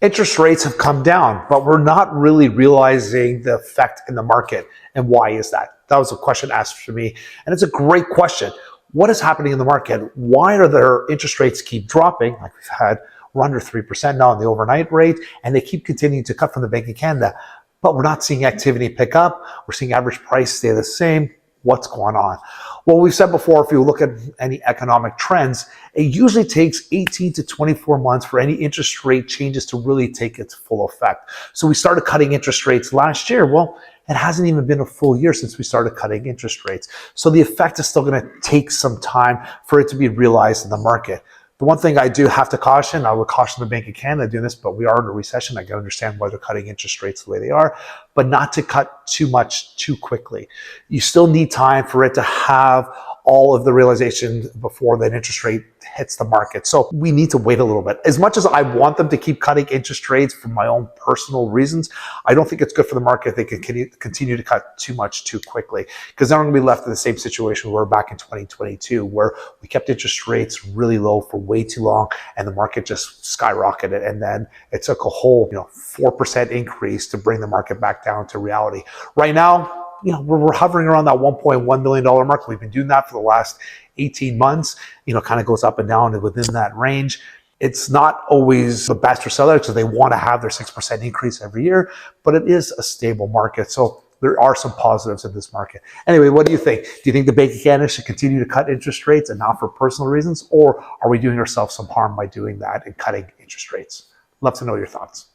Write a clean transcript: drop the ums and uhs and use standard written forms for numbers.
Interest rates have come down, but we're not really realizing the effect in the market. And why is that? That was a question asked for me. And it's a great question. What is happening in the market? Why are their interest rates keep dropping? Like we've had, we're under 3% now on the overnight rate, and they keep continuing to cut from the Bank of Canada. But we're not seeing activity pick up. We're seeing average price stay the same. What's going on? Well, we've said before, if you look at any economic trends, it usually takes 18 to 24 months for any interest rate changes to really take its full effect. So we started cutting interest rates last year. Well, it hasn't even been a full year since we started cutting interest rates. So the effect is still going to take some time for it to be realized in the market. The one thing I do have to caution, I would caution the Bank of Canada doing this, but we are in a recession. I can understand why they're cutting interest rates the way they are, but not to cut too much too quickly. You still need time for it to have all of the realization before that interest rate hits the market. So we need to wait a little bit. As much as I want them to keep cutting interest rates for my own personal reasons, I don't think it's good for the market if they can continue to cut too much too quickly, because then we're going to be left in the same situation we were back in 2022, where we kept interest rates really low for way too long and the market just skyrocketed. And then it took a whole 4% increase to bring the market back down to reality. Right now, we're hovering around that $1.1 million mark. We've been doing that for the last 18 months, kind of goes up and down within that range. It's not always the best for sellers because they want to have their 6% increase every year, but it is a stable market. So there are some positives in this market. Anyway, what do you think? Do you think the Bank of Canada should continue to cut interest rates and not for personal reasons? Or are we doing ourselves some harm by doing that and cutting interest rates? Love to know your thoughts.